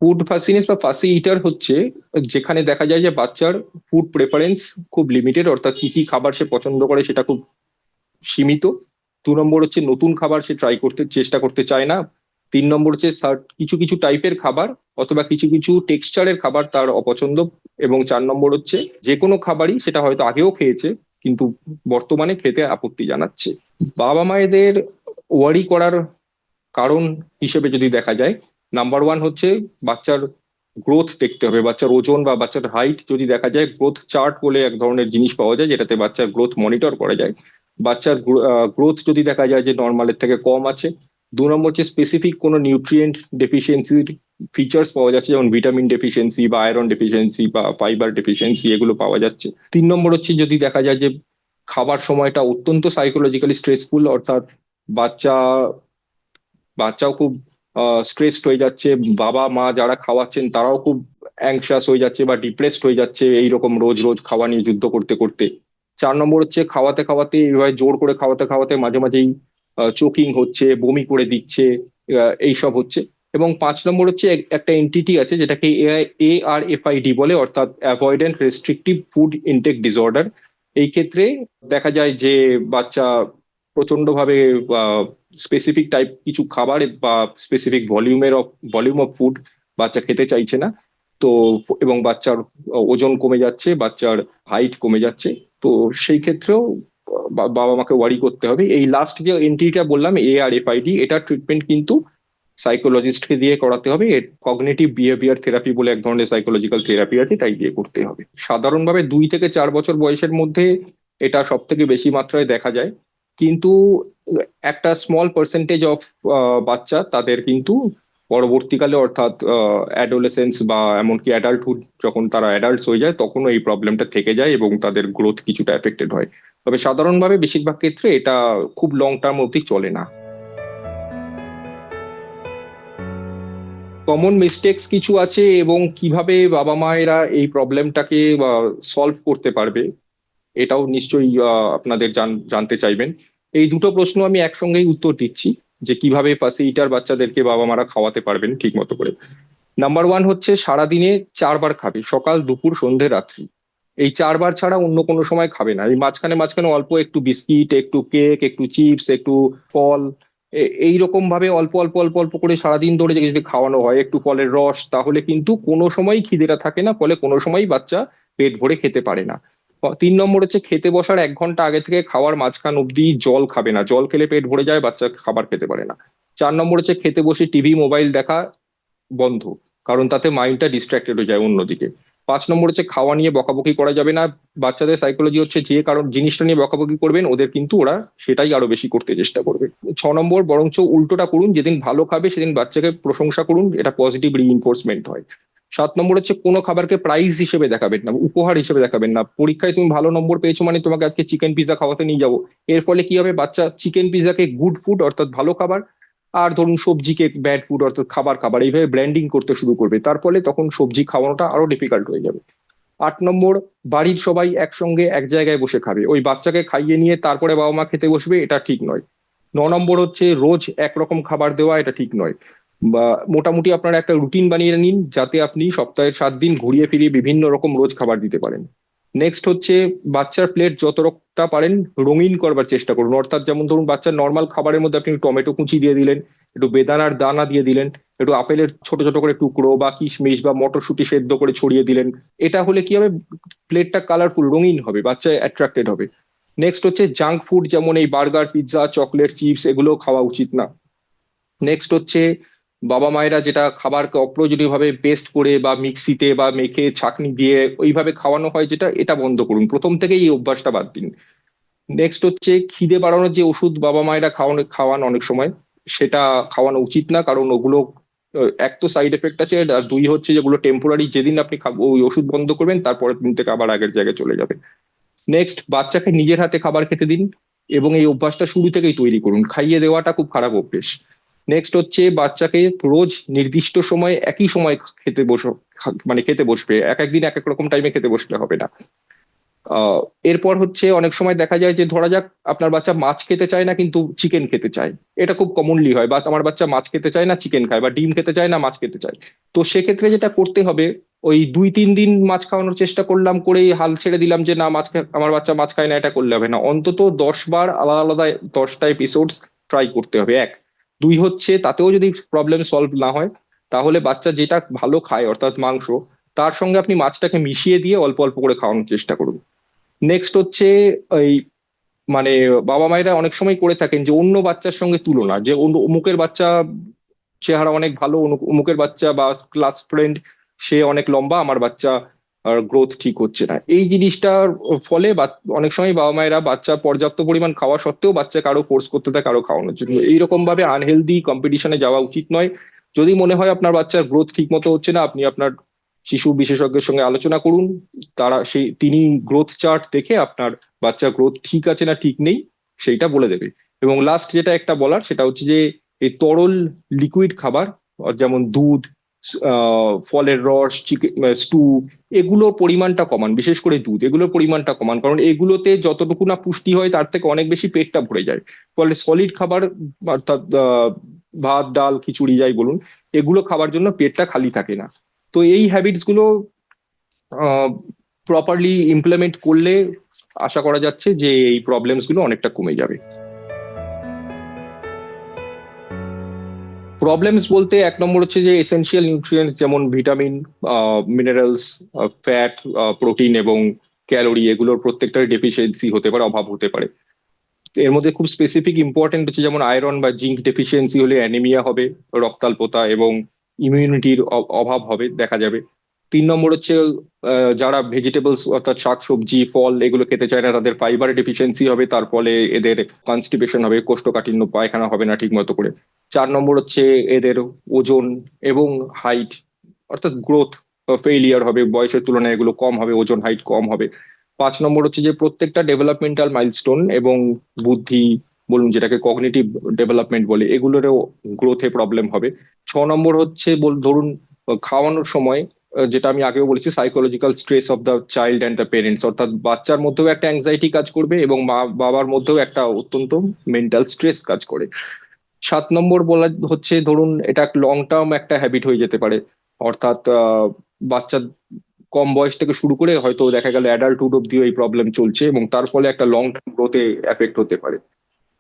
Food ফাসিনেস বা ফাসি ইটার হচ্ছে যেখানে দেখা যায় যে বাচ্চার ফুড প্রেফারেন্স খুব লিমিটেড, অর্থাৎ কি কি খাবার সে পছন্দ করে সেটা খুব সীমিত। 2 নম্বর হচ্ছে নতুন খাবার সে ট্রাই করতে চেষ্টা করতে চায় না। 3 নম্বর হচ্ছে কিছু কিছু টাইপের খাবার অথবা কিছু কিছু টেক্সচারের খাবার তার অপছন্দ। এবং 4 নম্বর হচ্ছে যে কোনো খাবারই সেটা হয়তো আগেও খেয়েছে কিন্তু বর্তমানে খেতে আপত্তি জানাচ্ছে। বাবা মায়েদের ওয়ারি করার কারণ হিসেবে যদি দেখা যায়, নাম্বার 1 হচ্ছে বাচ্চার গ্রোথ দেখতে হবে। বাচ্চার ওজন বা বাচ্চার হাইট যদি দেখা যায়, গ্রোথ চার্ট বলে এক ধরনের জিনিস পাওয়া যায় যেটাতে বাচ্চার গ্রোথ মনিটর করা যায়। বাচ্চার গ্রোথ যদি দেখা যায় যে নর্মালের থেকে কম আছে। 2 নম্বর হচ্ছে স্পেসিফিক কোনো নিউট্রিয়েন্ট ডেফিসিয়েন্সির ফিচার্স পাওয়া যাচ্ছে, যেমন ভিটামিন ডেফিসিয়েন্সি বা আয়রন ডেফিসিয়েন্সি বা ফাইবার ডেফিসিয়েন্সি, এগুলো পাওয়া যাচ্ছে। 3 নম্বর হচ্ছে যদি দেখা যায় যে খাবার সময়টা অত্যন্ত সাইকোলজিক্যালি স্ট্রেসফুল, অর্থাৎ বাচ্চা বাচ্চাও খুব স্ট্রেসড হয়ে যাচ্ছে, বাবা মা যারা খাওয়াচ্ছেন তারাও খুব অ্যাংশাস হয়ে যাচ্ছে বা ডিপ্রেসড হয়ে যাচ্ছে এইরকম রোজ রোজ খাওয়া নিয়ে যুদ্ধ করতে করতে। 4 নম্বর হচ্ছে খাওয়াতে খাওয়াতে এভাবে জোর করে খাওয়াতে খাওয়াতে মাঝে মাঝেই চোকিং হচ্ছে, বমি করে দিচ্ছে, এইসব হচ্ছে। এবং 5 নম্বর হচ্ছে একটা এনটিটি আছে যেটাকে ARFID বলে, অর্থাৎ avoidant restrictive food intake disorder. এই ক্ষেত্রে দেখা যায় যে বাচ্চা প্রচন্ড ভাবে স্পেসিফিক টাইপ কিছু খাবার বা স্পেসিফিক ভলিউম অফ ফুড বাচ্চা খেতে চাইছে না। তো এবং বাচ্চার ওজন কমে যাচ্ছে, বাচ্চার হাইট কমে যাচ্ছে। তো সেই ক্ষেত্রেও বাবা মাকে ওয়ারি করতে হবে। এই লাস্ট যে এন্ট্রিটা বললাম ARFID, এটা ট্রিটমেন্ট কিন্তু সাইকোলজিস্টকে দিয়ে করাতে হবে। কগনিটিভ বিহেভিয়ার থেরাপি বলে এক ধরনের সাইকোলজিক্যাল থেরাপি আছে, তাই দিয়ে করতে হবে। সাধারণভাবে 2 থেকে 4 বছর বয়সের মধ্যে এটা সব থেকে বেশি মাত্রায় দেখা যায়। কিন্তু একটা স্মল পার্সেন্টেজ অফ বাচ্চা তাদের কিন্তু পরবর্তীকালে, অর্থাৎ অ্যাডোলেসেন্স বা এমনকি অ্যাডাল্টহুড, যখন তারা অ্যাডাল্টস হয়ে যায় তখনও এই প্রবলেমটা থেকে যায় এবং তাদের গ্রোথ কিছুটা এফেক্টেড হয়। তবে সাধারণভাবে বেশিরভাগ ক্ষেত্রে এটা খুব লং টার্ম অবধি চলে না। কমন মিস্টেক্স কিছু আছে এবং কিভাবে বাবা মায়েরা এই প্রবলেমটাকে সলভ করতে পারবে এটাও নিশ্চয়ই আপনাদের জানতে চাইবেন। এই দুটো প্রশ্ন আমি একসঙ্গেই উত্তর দিচ্ছি, যে কিভাবে ফার্স্ট এইটার বাচ্চাদেরকে বাবা মারা খাওয়াতে পারবেন ঠিক মতো করে। নাম্বার 1 হচ্ছে সারাদিনে 4 বার খাবে, সকাল দুপুর সন্ধে রাত্রি। এই 4 বার ছাড়া অন্য কোনো সময় খাবে না। এই মাঝখানে মাঝখানে অল্প একটু বিস্কিট, একটু কেক, একটু চিপস, একটু ফল, এইরকম ভাবে অল্প অল্প অল্প অল্প করে সারাদিন ধরে যদি খাওয়ানো হয়, একটু ফলের রস, তাহলে কিন্তু কোনো সময় খিদেটা থাকে না, ফলে কোনো সময় বাচ্চা পেট ভরে খেতে পারে না। 3 নম্বর হচ্ছে খেতে বসার 1 ঘন্টা আগে থেকে খাওয়ার মাঝখান অব্দি জল খাবে না, জল খেলে পেট ভরে যায়, বাচ্চা খাবার খেতে পারে না। 4 নম্বর হচ্ছে খেতে বসে টিভি মোবাইল দেখা বন্ধ, কারণ তাতে মাইন্ডটা ডিস্ট্রাক্টেড হয়ে যায় অন্যদিকে। 5 নম্বর হচ্ছে খাওয়া নিয়ে বকাবকি করা যাবে না। বাচ্চাদের সাইকোলজি হচ্ছে যে কারণ জিনিসটা নিয়ে বকাবকি করবেন ওদের কিন্তু ওরা সেটাই আরো বেশি করতে চেষ্টা করবে। 6 নম্বর বরঞ্চ উল্টোটা করুন, যেদিন ভালো খাবে সেদিন বাচ্চাকে প্রশংসা করুন, এটা পজিটিভ রিইনফোর্সমেন্ট হয়। 7 নম্বর হচ্ছে কোনো খাবারকে প্রাইজ হিসেবে দেখাবেন না, উপহার হিসেবে দেখাবেন না। পরীক্ষায় তুমি ভালো নম্বর পেয়েছো মানে তোমাকে আজকে চিকেন পিৎজা খাওয়াতে নিয়ে যাবো, এর ফলে কি হবে, বাচ্চা চিকেন পিৎজাকে গুড ফুড অর্থাৎ ভালো খাবার, আর ধরুন সবজিকে ব্যাড ফুড অর্থাৎ খাবার খাবার এইভাবে ব্র্যান্ডিং করতে শুরু করবে, তার ফলে তখন সবজি খাওয়ানোটা আরো ডিফিকাল্ট হয়ে যাবে। 8 নম্বর বাড়ির সবাই একসঙ্গে এক জায়গায় বসে খাবে, ওই বাচ্চাকে খাইয়ে নিয়ে তারপরে বাবা মা খেতে বসবে, এটা ঠিক নয়। 9 নম্বর হচ্ছে রোজ একরকম খাবার দেওয়া, এটা ঠিক নয়। বা মোটামুটি আপনারা একটা রুটিন বানিয়ে নিন যাতে আপনি সপ্তাহে 7 দিন ঘুরিয়ে ফিরিয়ে বিভিন্ন রকম রোজ খাবার দিতে পারেন। নেক্সট হচ্ছে বাচ্চার প্লেট যতটা পারেন রঙিন করবার চেষ্টা করুন, অর্থাৎ যেমন ধরুন বাচ্চার নর্মাল খাবারের মধ্যে আপনি টমেটো কুচি দিয়ে দিলেন, একটু বেদানার দানা দিয়ে দিলেন, একটু আপেলের ছোট ছোট করে টুকরো বা কিশমিশ বা মটরশুঁটি সেদ্ধ করে ছড়িয়ে দিলেন। এটা হলে কি হবে, প্লেটটা কালারফুল রঙিন হবে, বাচ্চা অ্যাট্রাক্টেড হবে। নেক্সট হচ্ছে জাঙ্ক ফুড, যেমন এই বার্গার, পিৎজা, চকলেট, চিপস, এগুলো খাওয়া উচিত না। নেক্সট হচ্ছে বাবা মায়েরা যেটা খাবারকে অপ্রয়োজনীয় ভাবে পেস্ট করে বা মিক্সিতে বা মেখে ছাঁকনি দিয়ে ওইভাবে খাওয়ানো হয়, যেটা এটা বন্ধ করুন, প্রথম থেকেই এই অভ্যাসটা বাদ দিন। নেক্সট হচ্ছে খিদে বাড়ানোর যে ওষুধ বাবা মায়েরা খাওয়ান অনেক সময়, সেটা খাওয়ানো উচিত না, কারণ ওগুলো এক তো সাইড এফেক্ট আছে, আর দুই হচ্ছে যেগুলো টেম্পোরারি, যেদিন আপনি ওই ওষুধ বন্ধ করবেন তারপরের দিন থেকে আবার আগের জায়গায় চলে যাবে। নেক্সট বাচ্চাকে নিজের হাতে খাবার খেতে দিন এবং এই অভ্যাসটা শুরু থেকেই তৈরি করুন, খাইয়ে দেওয়াটা খুব খারাপ অভ্যেস। নেক্সট হচ্ছে বাচ্চাকে রোজ নির্দিষ্ট সময়ে একই সময় খেতে বসো, মানে খেতে বসবে, এক একদিন এক এক রকম টাইমে খেতে বসলে হবে না। আহ এরপর হচ্ছে অনেক সময় দেখা যায় যে ধরা যাক আপনার বাচ্চা মাছ খেতে চায় না কিন্তু চিকেন খেতে চায়। এটা খুব কমনলি হয়, বা আমার বাচ্চা মাছ খেতে চায় না চিকেন খায়, বা ডিম খেতে চায় না মাছ খেতে চায়। তো সেক্ষেত্রে যেটা করতে হবে, ওই 2-3 দিন মাছ খাওয়ানোর চেষ্টা করলাম, করেই হাল ছেড়ে দিলাম যে না আমার বাচ্চা মাছ খায় না, এটা করলে হবে না। অন্তত 10 বার আলাদা আলাদা 10টা এপিসোড ট্রাই করতে হবে, এক। দুই হচ্ছে তাতেও যদি প্রবলেম সলভ না হয়, তাহলে বাচ্চা যেটা ভালো খায় অর্থাৎ মাংস, তার সঙ্গে আপনি মাছটাকে মিশিয়ে দিয়ে অল্প অল্প করে খাওয়ানোর চেষ্টা করুন। নেক্সট হচ্ছে এই মানে বাবা মায়েরা অনেক সময় করে থাকেন যে অন্য বাচ্চার সঙ্গে তুলনা, যে অমুকের বাচ্চা চেহারা অনেক ভালো, অমুকের বাচ্চা বা ক্লাস ফ্রেন্ড সে অনেক লম্বা, আমার বাচ্চা গ্রোথ ঠিক হচ্ছে না। এই জিনিসটার ফলে অনেক সময় বাবা মায়েরা বাচ্চা পর্যাপ্ত পরিমাণ খাওয়া সত্ত্বেও বাচ্চাকে আরো ফোর্স করতে থাকে আরো খাওয়ানোর জন্য। এইরকম ভাবে আনহেলদি কম্পিটিশনে যাওয়া উচিত নয়। যদি মনে হয় আপনার বাচ্চার গ্রোথ ঠিক মতো হচ্ছে না, আপনি আপনার শিশু বিশেষজ্ঞের সঙ্গে আলোচনা করুন। তিনি গ্রোথ চার্ট দেখে আপনার বাচ্চার গ্রোথ ঠিক আছে না ঠিক নেই সেইটা বলে দেবে। এবং লাস্ট যেটা একটা বলার, সেটা হচ্ছে যে এই তরল লিকুইড খাবার, যেমন দুধ, ফলের রস, চিকেন স্টু, এগুলোর পরিমাণটা কমান, বিশেষ করে দুধ, এগুলোর পরিমাণটা কমান, কারণ এগুলোতে যতটুকু না পুষ্টি হয় তার থেকে অনেক বেশি পেটটা ভরে যায়। ফলে সলিড খাবার অর্থাৎ ভাত ডাল খিচুড়ি যাই বলুন, এগুলো খাবার জন্য পেটটা খালি থাকে না। তো এই হ্যাবিটস গুলো প্রপারলি ইমপ্লিমেন্ট করলে আশা করা যাচ্ছে যে এই প্রবলেমস গুলো অনেকটা কমে যাবে। প্রবলেমস বলতে এক নম্বর হচ্ছে যে এসেনশিয়াল নিউট্রিয়েন্টস যেমন ভিটামিন, মিনারেলস, ফ্যাট, প্রোটিন এবং ক্যালোরি, এগুলোর প্রত্যেকটার ডেফিসিয়েন্সি হতে পারে, অভাব হতে পারে। এর মধ্যে খুব স্পেসিফিক ইম্পর্টেন্ট হচ্ছে যেমন আয়রন বা জিঙ্ক ডেফিসিয়েন্সি হলে অ্যানিমিয়া হবে, রক্তাল্পতা এবং ইমিউনিটির অভাব হবে দেখা যাবে। 3 নম্বর হচ্ছে যারা ভেজিটেবলস অর্থাৎ শাকসবজি ফল এগুলো খেতে চায় না, তাদের ফাইবার ডেফিসিয়েন্সি হবে, তার ফলে এদের কনস্টিপেশন হবে, কোষ্ঠকাঠিন্য, পায়খানা হবে না ঠিক মতো করে। 4 নম্বর হচ্ছে এদের ওজন এবং হাইট অর্থাৎ গ্রোথ ফেইলিয়ার হবে, বয়সের তুলনায় এগুলো কম হবে, ওজন হাইট কম হবে। 5 নম্বর হচ্ছে যে প্রত্যেকটা ডেভেলপমেন্টাল মাইলস্টোন এবং বুদ্ধি বলুন, যেটাকে কগনিটিভ ডেভেলপমেন্ট বলে, এগুলোরও গ্রোথে প্রবলেম হবে। 6 নম্বর হচ্ছে ধরুন খাওয়ানোর সময় যেটা আমি আগেও বলেছি, psychological stress of the child and the parents, অর্থাৎ বাচ্চার মধ্যেও একটা অ্যাংজাইটি কাজ করবে এবং মা বাবার মধ্যেও একটা অত্যন্ত মেন্টাল স্ট্রেস কাজ করে। 7 নম্বর বলা হচ্ছে ধরুন এটা লং টার্ম একটা হ্যাবিট হয়ে যেতে পারে, অর্থাৎ বাচ্চা কম বয়স থেকে শুরু করে হয়তো দেখা গেল অ্যাডাল্টহুড অব্দিও এই প্রবলেম চলছে এবং তার ফলে একটা লং টার্ম গ্রোথে এফেক্ট হতে পারে।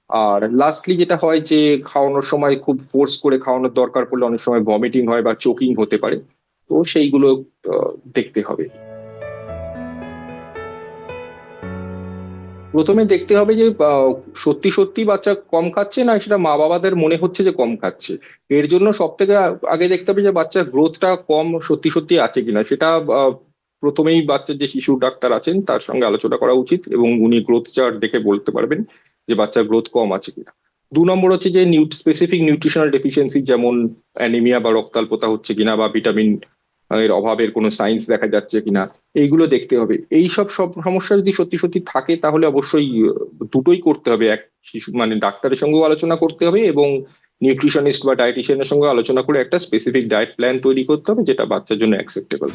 আর লাস্টলি যেটা হয় যে খাওয়ানোর সময় খুব ফোর্স করে খাওয়ানোর দরকার পড়লে অনেক সময় ভমিটিং হয় বা চোকিং হতে পারে। তো সেইগুলো দেখতে হবে। প্রথমে দেখতে হবে যে সত্যি সত্যি বাচ্চা কম খাচ্ছে না সেটা মা বাবাদের মনে হচ্ছে যে কম খাচ্ছে। এর জন্য সব থেকে আগে দেখতে হবে যে বাচ্চার গ্রোথটা কম সত্যি সত্যি আছে কিনা। সেটা প্রথমেই বাচ্চার যে শিশু ডাক্তার আছেন তার সঙ্গে আলোচনা করা উচিত এবং উনি গ্রোথ চার্ট দেখে বলতে পারবেন যে বাচ্চার গ্রোথ কম আছে কিনা। 2 নম্বর হচ্ছে যে স্পেসিফিক নিউট্রিশনাল ডেফিসিয়েন্সি যেমন অ্যানিমিয়া বা রক্তাল্পতা হচ্ছে কিনা, বা ভিটামিন এর অভাবের কোনো সাইন্স দেখা যাচ্ছে কিনা, এইগুলো দেখতে হবে। এই সব সমস্যা যদি সত্যি সত্যি থাকে তাহলে অবশ্যই দুটোই করতে হবে, এক শিশু মানে ডাক্তারের সঙ্গেও আলোচনা করতে হবে এবং নিউট্রিশনিস্ট বা ডায়েটিশিয়ানের সঙ্গে আলোচনা করে একটা স্পেসিফিক ডায়েট প্ল্যান তৈরি করতে হবে যেটা বাচ্চার জন্য অ্যাকসেপ্টেবল।